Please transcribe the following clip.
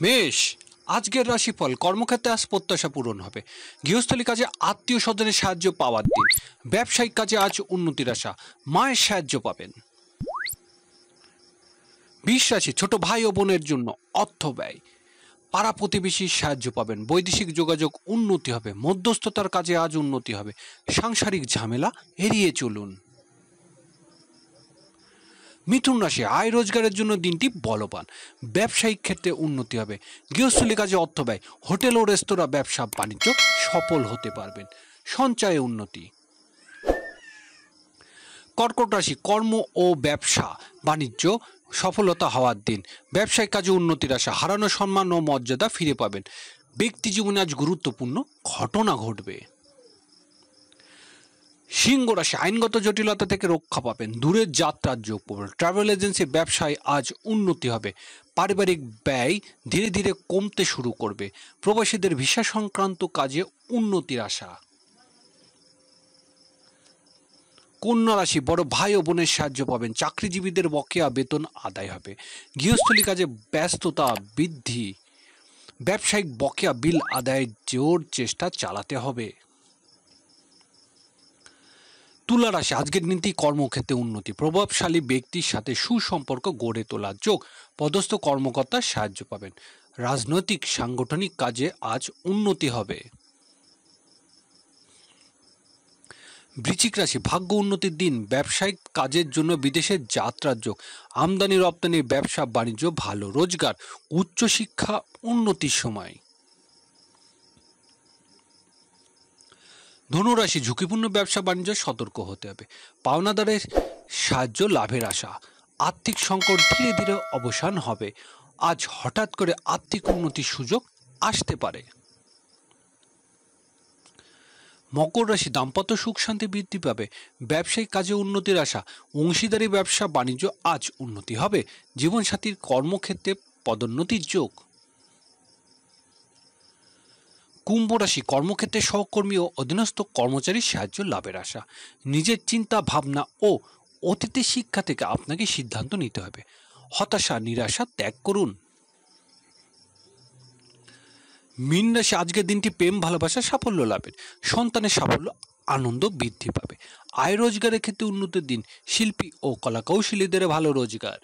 মেষ, আজকের রাশিফল কর্মক্ষেত্রে আজ প্রত্যাশা পূরণ হবে। গৃহস্থলী কাজে আত্মীয় স্বজনের সাহায্য পাওয়ার দিন। ব্যবসায়িক কাজে আজ উন্নতির আশা, মায়ের সাহায্য পাবেন। বৃষ রাশি, ছোট ভাই ও বোনের জন্য অর্থ ব্যয়, পাড়া প্রতিবেশীর সাহায্য পাবেন। বৈদেশিক যোগাযোগ উন্নতি হবে। মধ্যস্থতার কাজে আজ উন্নতি হবে। সাংসারিক ঝামেলা এড়িয়ে চলুন। মিথুন রাশি, আয় রোজগারের জন্য দিনটি বলবান। ব্যবসায়িক ক্ষেত্রে উন্নতি হবে। গৃহস্থলী কাজে অর্থ ব্যয়, হোটেল ও রেস্তোরাঁ ব্যবসা বাণিজ্য সফল হতে পারবেন। সঞ্চয়ে উন্নতি। কর্কট রাশি, কর্ম ও ব্যবসা বাণিজ্য সফলতা হওয়ার দিন। ব্যবসায়িক কাজে উন্নতির আশা, হারানো সম্মান ও মর্যাদা ফিরে পাবেন। ব্যক্তি জীবনে আজ গুরুত্বপূর্ণ ঘটনা ঘটবে। সিংহ রাশি, আইনগত জটিলতা থেকে রক্ষা পাবেন। দূরের যাত্রার যোগ পাবেন। ট্রাভেল এজেন্সি ব্যবসায় আজ উন্নতি হবে। পারিবারিক ব্যয় ধীরে ধীরে কমতে শুরু করবে। প্রবাসীদের ভিসা সংক্রান্ত কাজে উন্নতির আশা। কন্যা রাশি, বড় ভাই ও বোনের সাহায্য পাবেন। চাকরিজীবীদের বকেয়া বেতন আদায় হবে। গৃহস্থলী কাজে ব্যস্ততা বৃদ্ধি। ব্যবসায়িক বকেয়া বিল আদায়ের জোর চেষ্টা চালাতে হবে। তুলা রাশি, আজকের দিনটি কর্মক্ষেত্রে উন্নতি। প্রভাবশালী ব্যক্তির সাথে সুসম্পর্ক গড়ে তোলার যোগ। পদস্থ কর্মকর্তার সাহায্য পাবেন। রাজনৈতিক সাংগঠনিক কাজে আজ উন্নতি হবে। বৃশ্চিক রাশি, ভাগ্য উন্নতির দিন। ব্যবসায়িক কাজের জন্য বিদেশে যাত্রার যোগ। আমদানি রপ্তানি ব্যবসা বাণিজ্য ভালো। রোজগার, উচ্চশিক্ষা উন্নতির সময়। ধনুরাশি, ঝুঁকিপূর্ণ ব্যবসা বাণিজ্য সতর্ক হতে হবে। পাওনাদারের সাহায্য লাভের আশা। আর্থিক সংকট ধীরে ধীরে অবসান হবে। আজ হঠাৎ করে আর্থিক উন্নতির সুযোগ আসতে পারে। মকর রাশি, দাম্পত্য সুখ শান্তি বৃদ্ধি পাবে। ব্যবসায়িক কাজে উন্নতির আশা। অংশীদারি ব্যবসা বাণিজ্য আজ উন্নতি হবে। জীবনসাথীর কর্মক্ষেত্রে পদোন্নতির যোগ। কুম্ভ রাশি, কর্মক্ষেত্রে সহকর্মী ও অধীনস্থ কর্মচারীর সাহায্য লাভের আশা। নিজের চিন্তা ভাবনা ও অতীতের শিক্ষা থেকে আপনাকে সিদ্ধান্ত নিতে হবে। হতাশা নিরাশা ত্যাগ করুন। মীন রাশি, আজকের দিনটি প্রেম ভালোবাসা সাফল্য লাভের। সন্তানের সাফল্য আনন্দ বৃদ্ধি পাবে। আয় রোজগারের ক্ষেত্রে উন্নতির দিন। শিল্পী ও কলাকৌশলীদের ভালো রোজগার।